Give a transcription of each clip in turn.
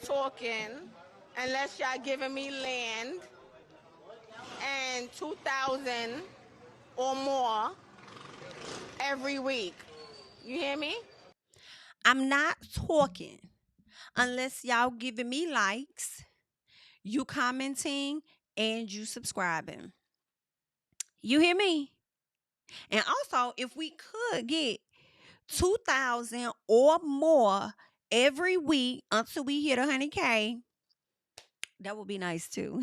talking unless y'all giving me land and 2,000 or more every week. You hear me? I'm not talking unless y'all giving me likes, you commenting, and you subscribing. You hear me? And also, if we could get 2,000 or more every week until we hit 100K, that would be nice too.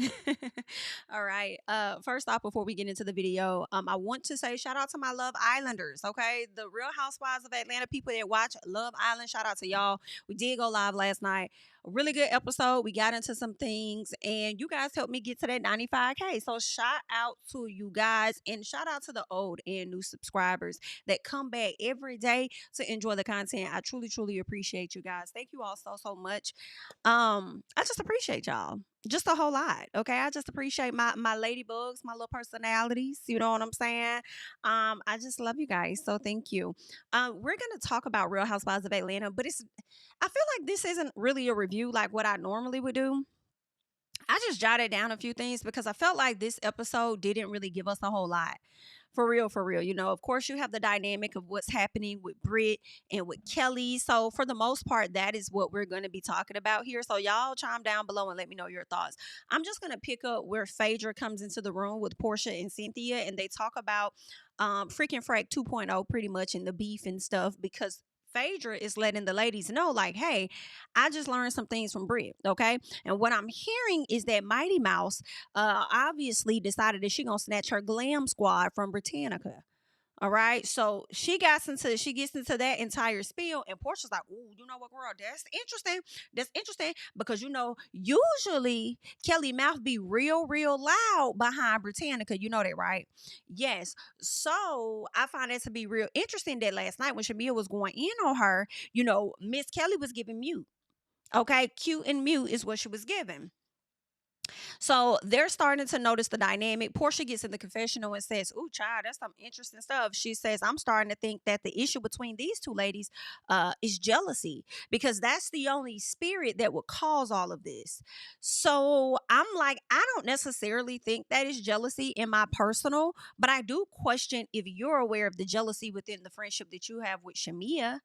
All right. First off, before we get into the video, I want to say shout out to my Love Islanders. Okay, the Real Housewives of Atlanta people that watch Love Island. Shout out to y'all. We did go live last night. A really good episode. We got into some things, and you guys helped me get to that 95K. So shout out to you guys, and shout out to the old and new subscribers that come back every day to enjoy the content. I truly, truly appreciate you guys. Thank you all so much. I just appreciate y'all just a whole lot. Okay, I just appreciate my ladybugs, my little personalities. You know what I'm saying? I just love you guys, so thank you. We're gonna talk about Real Housewives of Atlanta, but I feel like this isn't really a review like what I normally would do. I just jotted down a few things because I felt like this episode didn't really give us a whole lot. For real, for real. You know, of course, you have the dynamic of what's happening with Brit and with Kelli. So, for the most part, that is what we're going to be talking about here. So, y'all chime down below and let me know your thoughts. I'm just going to pick up where Phaedra comes into the room with Porsha and Cynthia, and they talk about freaking Frack 2.0 pretty much in the beef and stuff because Phaedra is letting the ladies know, like, hey, I just learned some things from Brit, okay? And what I'm hearing is that Mighty Mouse obviously decided that she gonna snatch her glam squad from Britannica. All right. So she gets into that entire spiel, and Portia's like, "Ooh, you know what, girl? That's interesting. That's interesting because usually Kelly mouth be real loud behind Britannica. You know that, right? Yes. So I find it to be real interesting that last night when Shamia was going in on her, Miss Kelly was giving mute. Okay, cute and mute is what she was giving. So they're starting to notice the dynamic. Porsha gets in the confessional and says, "Ooh, child, that's some interesting stuff." She says, "I'm starting to think that the issue between these two ladies is jealousy because that's the only spirit that would cause all of this." So I'm like, I don't necessarily think that is jealousy in my personal, but I do question if you're aware of the jealousy within the friendship that you have with Shamia.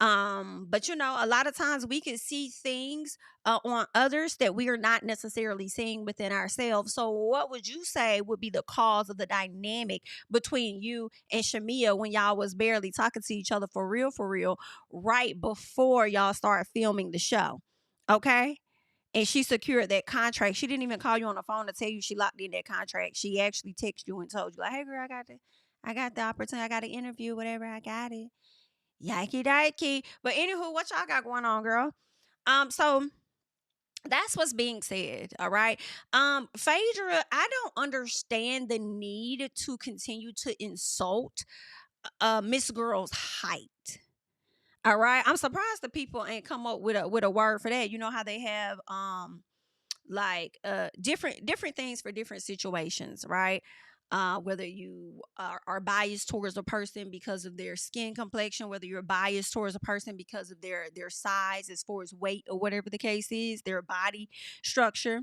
But a lot of times we can see things on others that we are not necessarily seeing within ourselves. So what would you say would be the cause of the dynamic between you and Shamia when y'all was barely talking to each other for real, right before y'all start filming the show? Okay. And she secured that contract. She didn't even call you on the phone to tell you she locked in that contract. She actually texted you and told you, like, "Hey girl, I got the opportunity, I got an interview, whatever, I got it." Yikey dikey. But anywho, what y'all got going on, girl? So that's what's being said. All right. Phaedra, I don't understand the need to continue to insult Miss Girl's height. All right. I'm surprised the people ain't come up with a word for that. You know how they have like different things for different situations, right? Whether you are biased towards a person because of their skin complexion, whether you're biased towards a person because of their size as far as weight or whatever the case is, their body structure.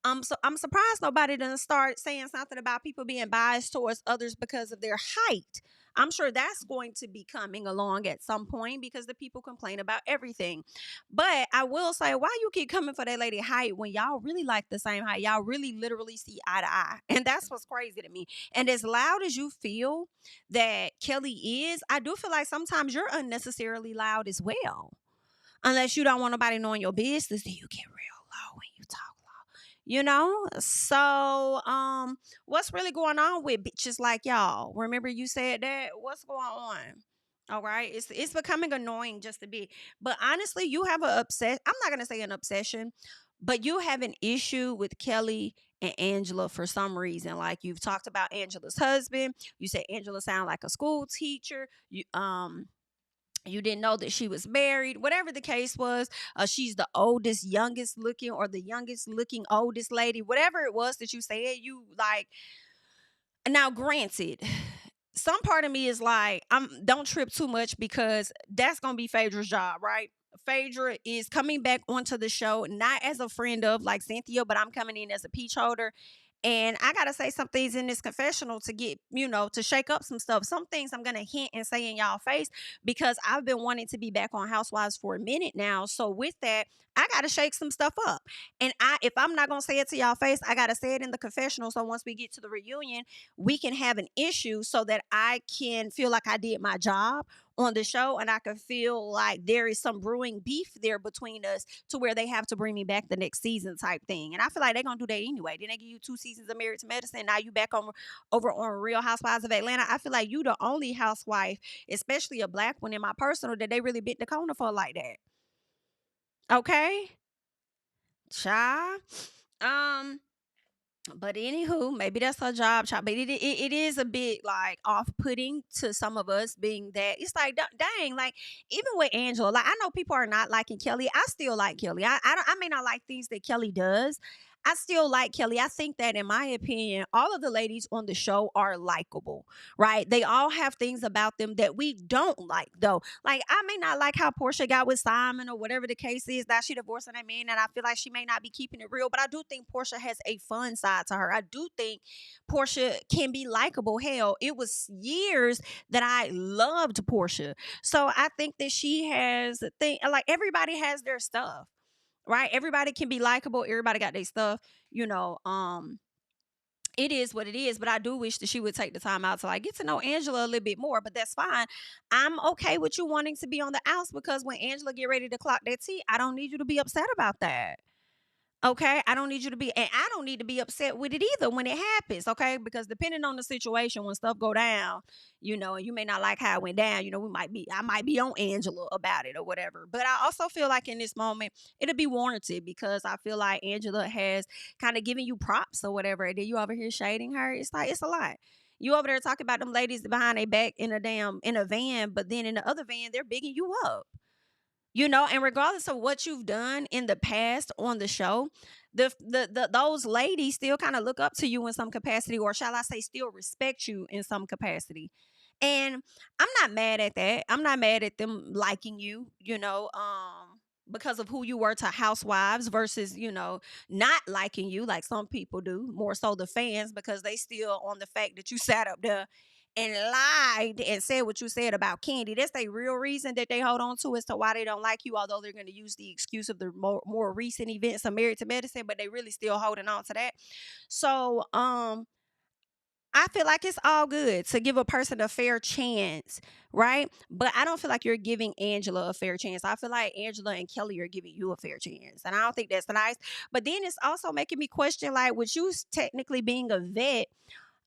So I'm surprised nobody doesn't start saying something about people being biased towards others because of their height. I'm sure that's going to be coming along at some point because the people complain about everything. But I will say, why you keep coming for that lady height when y'all really like the same height? Y'all really literally see eye to eye. And that's what's crazy to me. And as loud as you feel that Kelli is, I do feel like sometimes you're unnecessarily loud as well. Unless you don't want nobody knowing your business, then you get real low when you talk low. So what's really going on with bitches like y'all? Remember you said that? What's going on? All right, it's becoming annoying just a bit. But honestly, you have a upset. I'm not gonna say an obsession, but you have an issue with Kelli and Angela for some reason. Like you've talked about Angela's husband. You said Angela sounded like a school teacher. You didn't know that she was married. Whatever the case was, she's the oldest, youngest looking, or the youngest looking oldest lady. Whatever it was that you said, you like. Now, granted, some part of me is like, don't trip too much because that's gonna be Phaedra's job, right? Phaedra is coming back onto the show, not as a friend of like Cynthia, but I'm coming in as a peach holder. And I gotta say some things in this confessional to get, to shake up some stuff. Some things I'm gonna hint and say in y'all face because I've been wanting to be back on Housewives for a minute now. So with that, I gotta shake some stuff up. And if I'm not gonna say it to y'all face, I gotta say it in the confessional. So once we get to the reunion, we can have an issue so that I can feel like I did my job on the show and I can feel like there is some brewing beef there between us to where they have to bring me back the next season type thing. And I feel like they're gonna do that anyway. Then they give you 2 seasons of Married to Medicine. Now you back on over on Real Housewives of Atlanta. I feel like you the only housewife, especially a black one in my personal, that they really bit the corner for like that. Okay? Child. But anywho, maybe that's her job, child. But it is a bit like off-putting to some of us, being that it's like, dang, like even with Angela, like I know people are not liking Kelli. I still like Kelli. I may not like things that Kelli does. I still like Kelli. I think that, in my opinion, all of the ladies on the show are likable, right? They all have things about them that we don't like, though. Like, I may not like how Porsha got with Simon or whatever the case is. Now she divorcing that man, and I feel like she may not be keeping it real. But I do think Porsha has a fun side to her. I do think Porsha can be likable. Hell, it was years that I loved Porsha. So I think that she has a thing. Like, everybody has their stuff. Right? Everybody can be likable. Everybody got their stuff. It is what it is. But I do wish that she would take the time out to like get to know Angela a little bit more. But that's fine. I'm okay with you wanting to be on the outs because when Angela get ready to clock that tea, I don't need you to be upset about that. Okay, I don't need you to be, and I don't need to be upset with it either when it happens. Okay, because depending on the situation, when stuff go down, and you may not like how it went down. I might be on Angela about it or whatever. But I also feel like in this moment, it'll be warranted because I feel like Angela has kind of given you props or whatever. And then you over here shading her. It's like it's a lot. You over there talking about them ladies behind their back in a van, but then in the other van, they're bigging you up. And regardless of what you've done in the past on the show, those ladies still kind of look up to you in some capacity, or shall I say still respect you in some capacity. And I'm not mad at that. I'm not mad at them liking you, because of who you were to Housewives versus, not liking you like some people do, more so the fans, because they still on the fact that you sat up there and lied and said what you said about Kandi. That's the real reason that they hold on to as to why they don't like you, although they're going to use the excuse of the more recent events of Married to Medicine, but they really still holding on to that. So, I feel like it's all good to give a person a fair chance, right? But I don't feel like you're giving Angela a fair chance. I feel like Angela and Kelli are giving you a fair chance. And I don't think that's nice. But then it's also making me question, like, with you technically being a vet,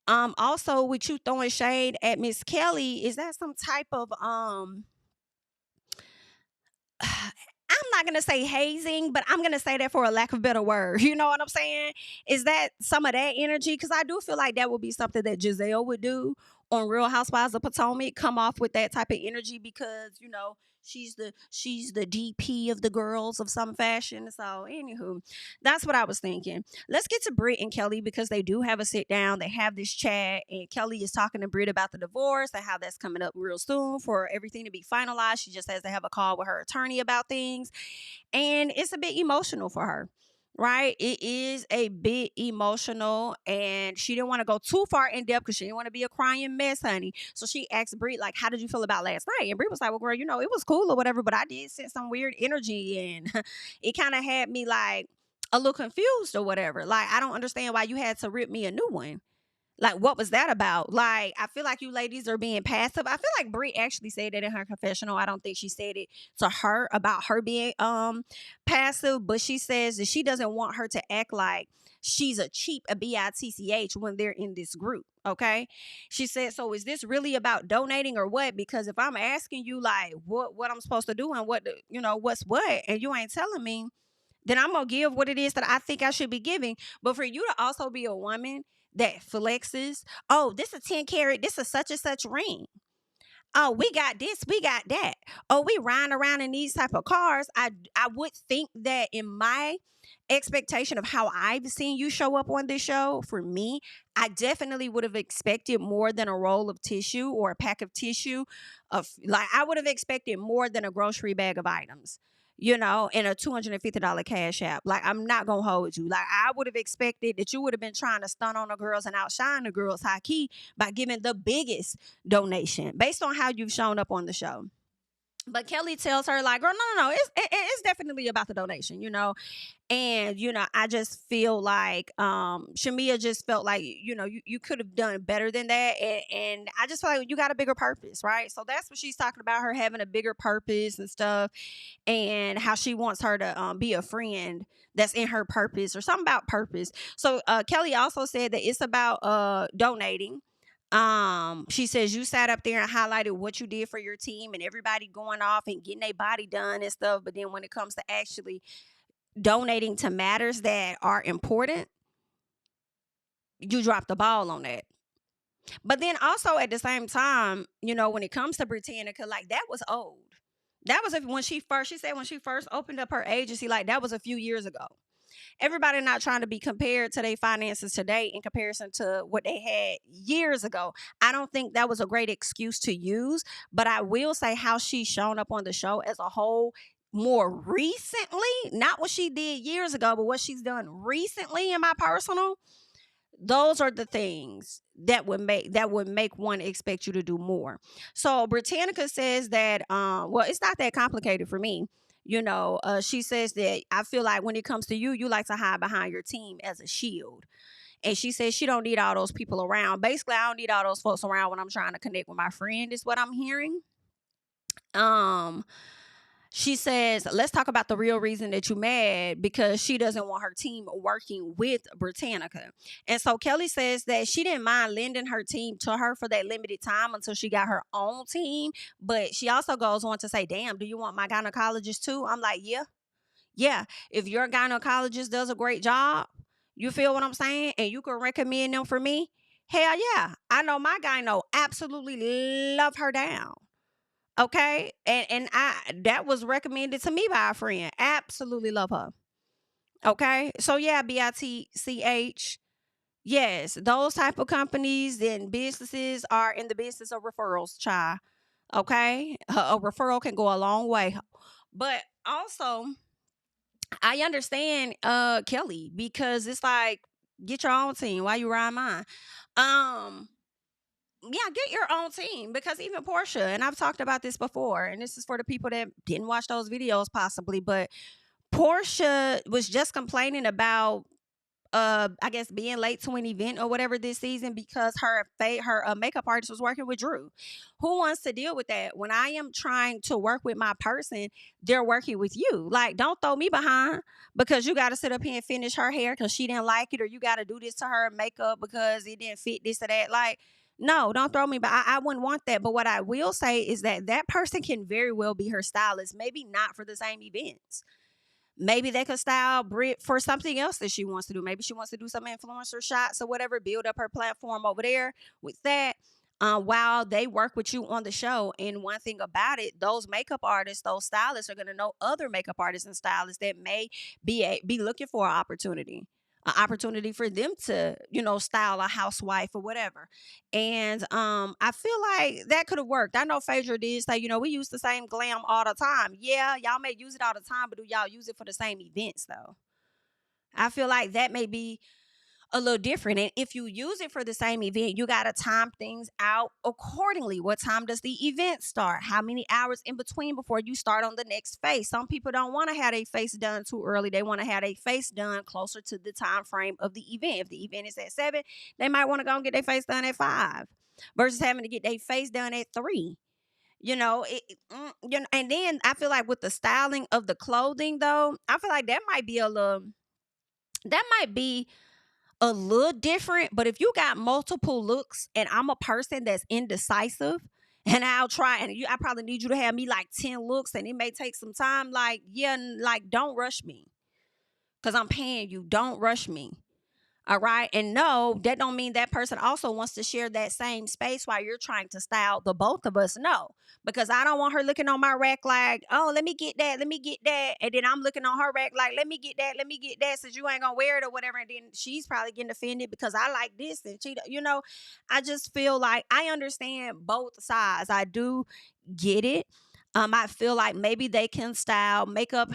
also with you throwing shade at Miss Kelli, is that some type of I'm not gonna say hazing, but I'm gonna say that for a lack of a better word. You know what I'm saying? Is that some of that energy? Because I do feel like that would be something that Gizelle would do on Real Housewives of Potomac. Come off with that type of energy because she's the DP of the girls of some fashion. So anywho, that's what I was thinking. Let's get to Brit and Kelli because they do have a sit down. They have this chat, and Kelli is talking to Brit about the divorce and how that's coming up real soon for everything to be finalized. She just has to have a call with her attorney about things, and it's a bit emotional for her. Right? It is a bit emotional, and she didn't want to go too far in depth because she didn't want to be a crying mess, honey. So she asked Brit, like, how did you feel about last night? And Brit was like, well, girl, it was cool or whatever, but I did sense some weird energy, and it kind of had me like a little confused or whatever. Like, I don't understand why you had to rip me a new one. Like, what was that about? Like, I feel like you ladies are being passive. I feel like Brit actually said that in her confessional. I don't think she said it to her about her being passive, but she says that she doesn't want her to act like she's a bitch when they're in this group. Okay. She said, so is this really about donating or what? Because if I'm asking you like what I'm supposed to do and what's what, and you ain't telling me, then I'm gonna give what it is that I think I should be giving. But for you to also be a woman that flexes, oh, this is a 10 carat, this is such and such ring. oh, we got this, we got that. Oh, we riding around in these type of cars. I would think that in my expectation of how I've seen you show up on this show, for me, I definitely would have expected more than a roll of tissue or a pack of tissue. Of like, I would have expected more than a grocery bag of items, and a $250 cash app. Like, I'm not gonna hold you. Like, I would have expected that you would have been trying to stun on the girls and outshine the girls high key by giving the biggest donation based on how you've shown up on the show. But Kelli tells her, like, girl, no, it's definitely about the donation, And, I just feel like Shamia just felt like, you could have done better than that. And I just feel like you got a bigger purpose, right? So that's what she's talking about, her having a bigger purpose and stuff, and how she wants her to be a friend that's in her purpose, or something about purpose. So Kelli also said that it's about donating. She says you sat up there and highlighted what you did for your team and everybody going off and getting their body done and stuff. But then when it comes to actually donating to matters that are important, you dropped the ball on that. But then also at the same time, when it comes to Britannica, like, that was old. That was she said when she first opened up her agency, like, that was a few years ago. Everybody not trying to be compared to their finances today in comparison to what they had years ago. I don't think that was a great excuse to use, but I will say how she's shown up on the show as a whole more recently, not what she did years ago, but what she's done recently, in my personal, those are the things that would make one expect you to do more. So Britannica says that, well, it's not that complicated for me. She says that I feel like when it comes to you, you like to hide behind your team as a shield. And she says she don't need all those people around. Basically, I don't need all those folks around when I'm trying to connect with my friend, is what I'm hearing. She says, let's talk about the real reason that you mad, because she doesn't want her team working with Britannica. And so Kelli says that she didn't mind lending her team to her for that limited time until she got her own team. But she also goes on to say, damn, do you want my gynecologist too? I'm like, yeah. If your gynecologist does a great job, you feel what I'm saying? And you can recommend them for me. Hell yeah. I know my gyno absolutely love her down. Okay, and that was recommended to me by a friend. Absolutely love her. Okay, so yeah, BITCH. Yes, those type of companies and businesses are in the business of referrals, child. Okay, a referral can go a long way. But also, I understand Kelli, because it's like, get your own team. Why you ride mine? Yeah, get your own team, because even Porsha, and I've talked about this before, and this is for the people that didn't watch those videos possibly, but Porsha was just complaining about I guess being late to an event or whatever this season because her makeup artist was working with Drew. Who wants to deal with that? When I am trying to work with my person, they're working with you. Like, don't throw me behind because you got to sit up here and finish her hair because she didn't like it, or you got to do this to her makeup because it didn't fit this or that. Like, no, don't throw me. But I wouldn't want that. But what I will say is that person can very well be her stylist, maybe not for the same events. Maybe they could style Brit for something else that she wants to do. Maybe she wants to do some influencer shots or whatever, build up her platform over there with that, while they work with you on the show. And one thing about it, those makeup artists, those stylists are going to know other makeup artists and stylists that may be looking for an opportunity for them to, style a housewife or whatever. And I feel like that could have worked. I know Phaedra did say, we use the same glam all the time. Yeah, y'all may use it all the time, but do y'all use it for the same events though? I feel like that may be a little different. And if you use it for the same event, you got to time things out accordingly. What time does the event start? How many hours in between before you start on the next face? Some people don't want to have their face done too early. They want to have their face done closer to the time frame of the event. If the event is at 7, they might want to go and get their face done at 5 versus having to get their face done at 3. And then I feel like with the styling of the clothing though, I feel like that might be a little different. But if you got multiple looks and I'm a person that's indecisive, and I'll try, and I probably need you to have me like 10 looks, and it may take some time. Like, yeah, like, don't rush me because I'm paying you. Don't rush me. All right. And no, that don't mean that person also wants to share that same space while you're trying to style the both of us. No, because I don't want her looking on my rack like, oh, let me get that. Let me get that. And then I'm looking on her rack like, let me get that. Let me get that. Since you ain't going to wear it or whatever. And then she's probably getting offended because I like this. And she, I just feel like I understand both sides. I do get it. I feel like maybe they can style makeup,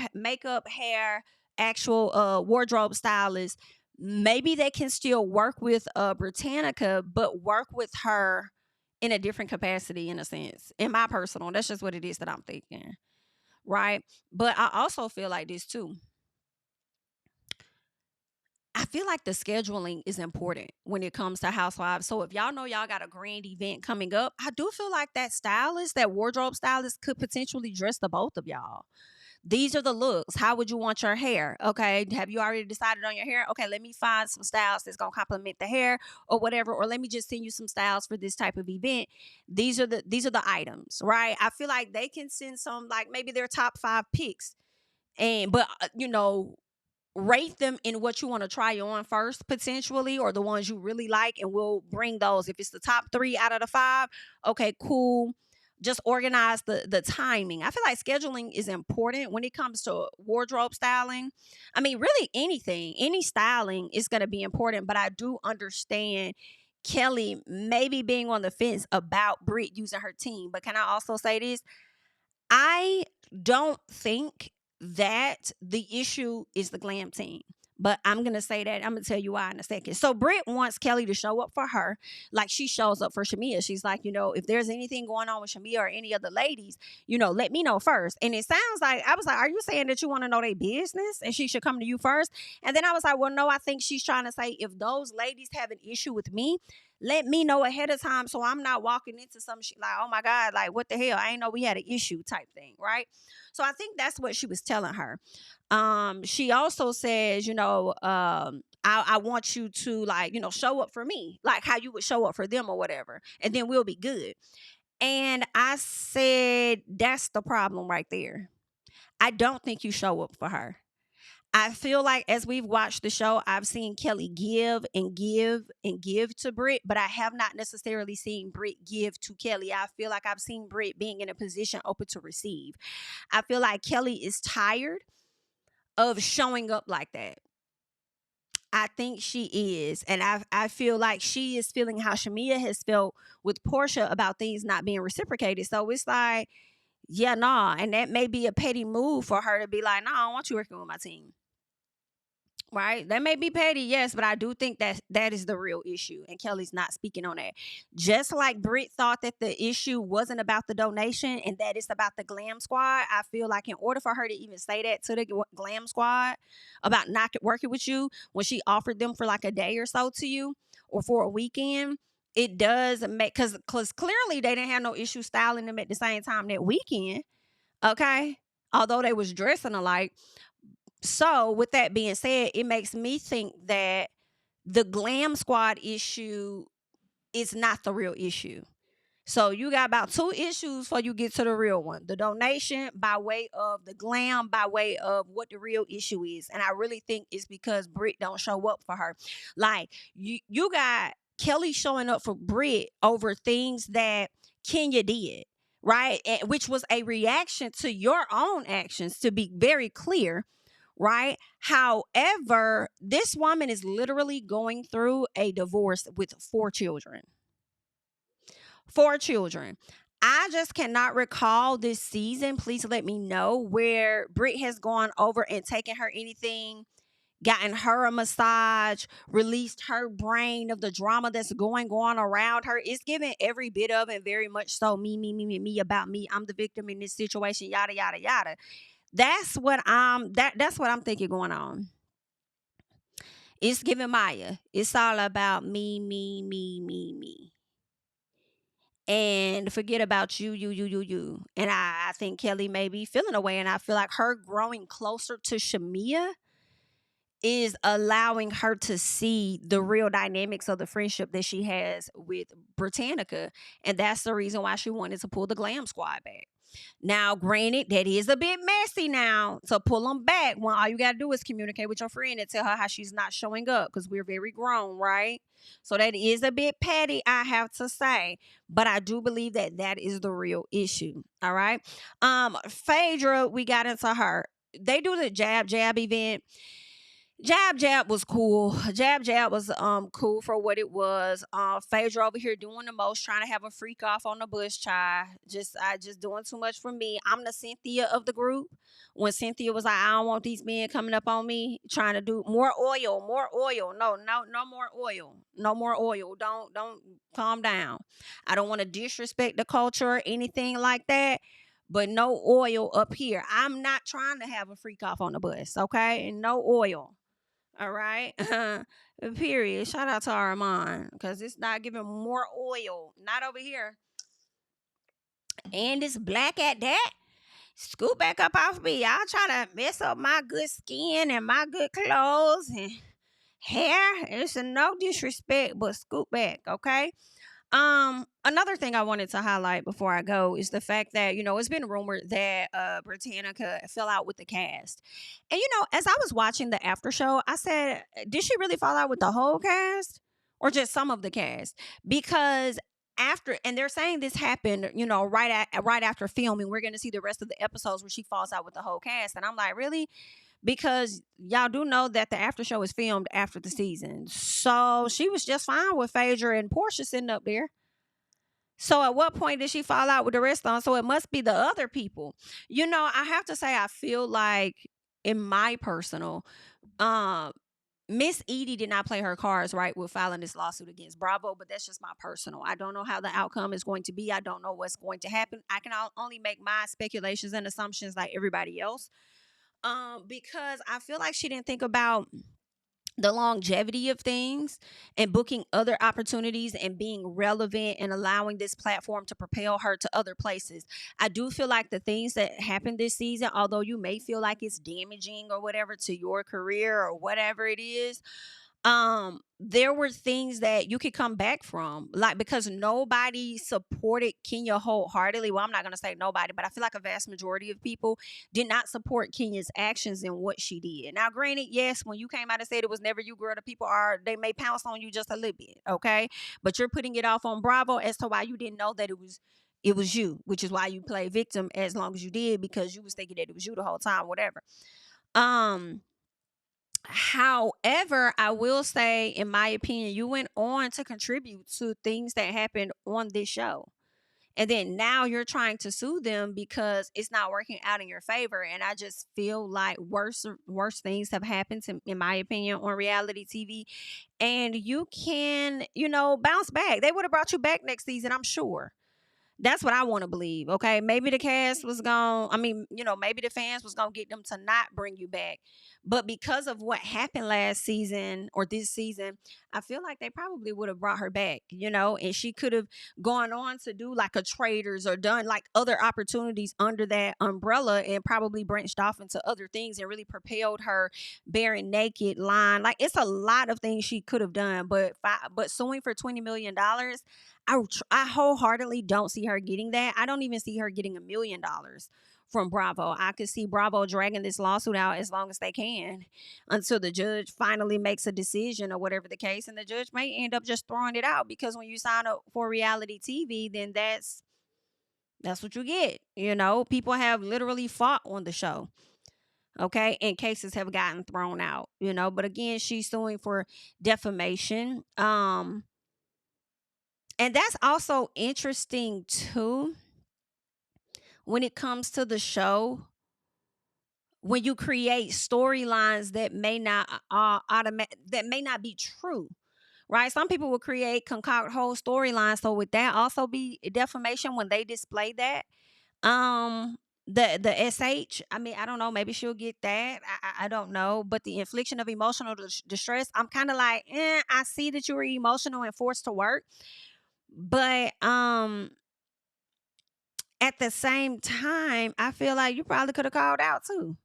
hair, actual wardrobe stylists. Maybe they can still work with Britannica, but work with her in a different capacity, in a sense. In my personal, that's just what it is that I'm thinking, right? But I also feel like this too. I feel like the scheduling is important when it comes to Housewives. So if y'all know y'all got a grand event coming up, I do feel like that stylist, that wardrobe stylist, could potentially dress the both of y'all. These are the looks. How would you want your hair? Okay. Have you already decided on your hair? Okay, let me find some styles that's going to complement the hair or whatever. Or let me just send you some styles for this type of event. These are the items, right? I feel like they can send some, like maybe their top 5 picks. But rate them in what you want to try on first, potentially, or the ones you really like, and we'll bring those. If it's the top 3 out of the 5, okay, cool. Just organize the timing. I feel like scheduling is important when it comes to wardrobe styling. I mean, really anything, any styling is going to be important, but I do understand Kelli maybe being on the fence about Brit using her team. But can I also say this? I don't think that the issue is the Glam team. But I'm going to say that. I'm going to tell you why in a second. So Brit wants Kelli to show up for her like she shows up for Shamia. She's like, if there's anything going on with Shamia or any other ladies, let me know first. And it sounds like, I was like, are you saying that you want to know their business and she should come to you first? And then I was like, well, no, I think she's trying to say if those ladies have an issue with me, let me know ahead of time so I'm not walking into some shit like, oh my God, like what the hell? I ain't know we had an issue type thing, right? So I think that's what she was telling her. She also says, I want you to show up for me, like how you would show up for them or whatever, and then we'll be good. And I said, that's the problem right there. I don't think you show up for her. I feel like as we've watched the show, I've seen Kelli give and give and give to Brit, but I have not necessarily seen Brit give to Kelli. I feel like I've seen Brit being in a position open to receive. I feel like Kelli is tired of showing up like that. I think she is. And I feel like she is feeling how Shamia has felt with Porsha about things not being reciprocated. So it's like, yeah, nah. And that may be a petty move for her to be like, nah, I don't want you working with my team. Right? That may be petty, yes, but I do think that is the real issue. And Kelli's not speaking on that. Just like Brit thought that the issue wasn't about the donation and that it's about the Glam Squad, I feel like in order for her to even say that to the Glam Squad about not working with you when she offered them for like a day or so to you or for a weekend, it does make, because clearly they didn't have no issue styling them at the same time that weekend, okay? Although they was dressing alike. So with that being said, it makes me think that the Glam Squad issue is not the real issue. So you got about 2 issues before you get to the real one. The donation by way of the Glam, by way of what the real issue is. And I really think it's because Brit don't show up for her. Like you got Kelli showing up for Brit over things that Kenya did, right? Which was a reaction to your own actions, to be very clear. Right? However, this woman is literally going through a divorce with 4 children. 4 children. I just cannot recall this season, please let me know, where Brit has gone over and taken her anything, gotten her a massage, released her brain of the drama that's going on around her. It's giving every bit of it, very much so me about me. I'm the victim in this situation, yada, yada, yada. That's what I'm thinking going on. It's giving Maya. It's all about me. And forget about you. And I think Kelli may be feeling away. And I feel like her growing closer to Shamia is allowing her to see the real dynamics of the friendship that she has with Britannica. And that's the reason why she wanted to pull the Glam Squad back. Now, granted, that is a bit messy now to pull them back when all you got to do is communicate with your friend and tell her how she's not showing up because we're very grown, right? So that is a bit petty, I have to say. But I do believe that that is the real issue. All right. Phaedra, we got into her. They do the jab event. Jab was cool. Jab was cool for what it was. Phaedra over here doing the most, trying to have a freak off on the bush child. I just doing too much for me. I'm the Cynthia of the group. When Cynthia was like, I don't want these men coming up on me, trying to do more oil. No more oil. No more oil. Don't calm down. I don't want to disrespect the culture or anything like that. But no oil up here. I'm not trying to have a freak off on the bus, okay? And no oil. All right. Period. Shout out to Armand because it's not giving more oil. Not over here. And it's black at that. Scoot back up off me. Y'all trying to mess up my good skin and my good clothes and hair. It's no disrespect, but scoot back, okay? Another thing I wanted to highlight before I go is the fact that, it's been rumored that Britannica fell out with the cast. And, as I was watching the after show, I said, did she really fall out with the whole cast or just some of the cast? Because and they're saying this happened, right after filming, we're going to see the rest of the episodes where she falls out with the whole cast. And I'm like, really? Because y'all do know that the after show is filmed after the season. So she was just fine with Phaedra and Porsha sitting up there. So at what point did she fall out with the rest of them? So it must be the other people. I have to say, I feel like in my personal, Miss Edie did not play her cards right with filing this lawsuit against Bravo, but that's just my personal. I don't know how the outcome is going to be. I don't know what's going to happen. I can only make my speculations and assumptions like everybody else. Because I feel like she didn't think about the longevity of things and booking other opportunities and being relevant and allowing this platform to propel her to other places. I do feel like the things that happened this season, although you may feel like it's damaging or whatever to your career or whatever it is, there were things that you could come back from, like, because nobody supported Kenya wholeheartedly. Well, I'm not going to say nobody, but I feel like a vast majority of people did not support Kenya's actions and what she did. Now, granted, yes, when you came out and said it was never you, girl, the people they may pounce on you just a little bit, okay? But you're putting it off on Bravo as to why you didn't know that it was you, which is why you played victim as long as you did, because you was thinking that it was you the whole time, whatever. However, I will say, in my opinion, you went on to contribute to things that happened on this show. And then now you're trying to sue them because it's not working out in your favor. And I just feel like worse things have happened, in my opinion, on reality TV. And you can, bounce back. They would have brought you back next season, I'm sure. That's what I want to believe, okay? Maybe the cast was maybe the fans was going to get them to not bring you back. But because of what happened last season or this season, I feel like they probably would have brought her back, and she could have gone on to do like a Traders or done like other opportunities under that umbrella and probably branched off into other things and really propelled her Baring Naked line. Like, it's a lot of things she could have done, but suing for $20 million, I wholeheartedly don't see her getting that. I don't even see her getting $1 million from Bravo. I could see Bravo dragging this lawsuit out as long as they can until the judge finally makes a decision or whatever the case. And the judge may end up just throwing it out, because when you sign up for reality TV, then that's what you get. People have literally fought on the show. Okay. And cases have gotten thrown out, but again, she's suing for defamation. And that's also interesting too, when it comes to the show, when you create storylines that may not that may not be true, right? Some people will concoct whole storylines. So would that also be defamation when they display that? The SH, I mean, I don't know, maybe she'll get that. I don't know. But the infliction of emotional distress, I'm kind of like, I see that you were emotional and forced to work. But at the same time, I feel like you probably could have called out too.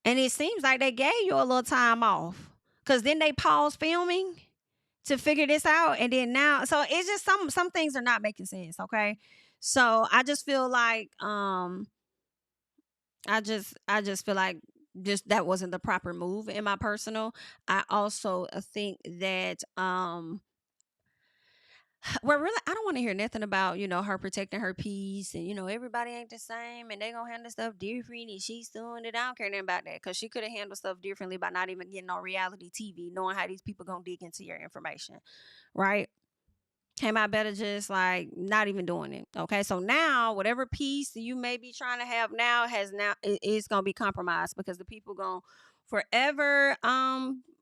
And it seems like they gave you a little time off, because then they paused filming to figure this out. And then now, so it's just some things are not making sense. Okay. So I just feel like I just feel like just that wasn't the proper move in my personal. I also think that well, really, I don't want to hear nothing about, her protecting her peace and, everybody ain't the same and they gonna handle stuff different and she's doing it. I don't care nothing about that because she could have handled stuff differently by not even getting on reality TV, knowing how these people gonna dig into your information, right? Came out better just like not even doing it. Okay, so now whatever peace you may be trying to have now is gonna be compromised because the people gonna forever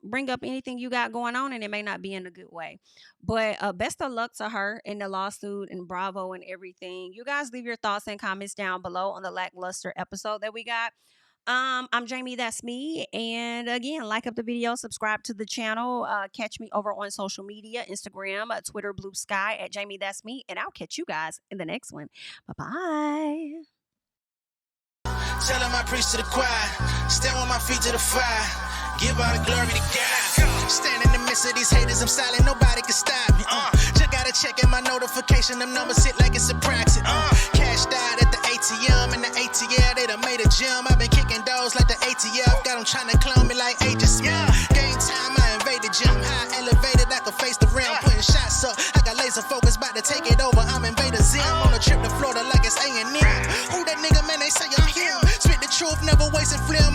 bring up anything you got going on and it may not be in a good way. But best of luck to her in the lawsuit and bravo and everything. You guys leave your thoughts and comments down below on the lackluster episode that we got. I'm Jami, that's me. And again, like up the video, subscribe to the channel. Catch me over on social media, Instagram, Twitter, Blue Sky at Jami, that's me. And I'll catch you guys in the next one. Bye-bye. Tell him I preach to the choir. Stand with my feet to the fire. Give all the glory to God. Stand in the midst of these haters, I'm silent, nobody can stop me. Just gotta check in my notification, them numbers hit like it's a proxy. Cashed out at the ATM, and the ATL, they done made a gym. I've been kicking doors like the ATF, got them trying to clone me like Agent Smith. Game time, I invaded gym, high elevated, I can face the rim. Putting shots up, I got laser focus, about to take it over, I'm Invader Zim. On a trip to Florida like it's A&M. Who that nigga, man, they say I'm him. Spit the truth, never wasting film.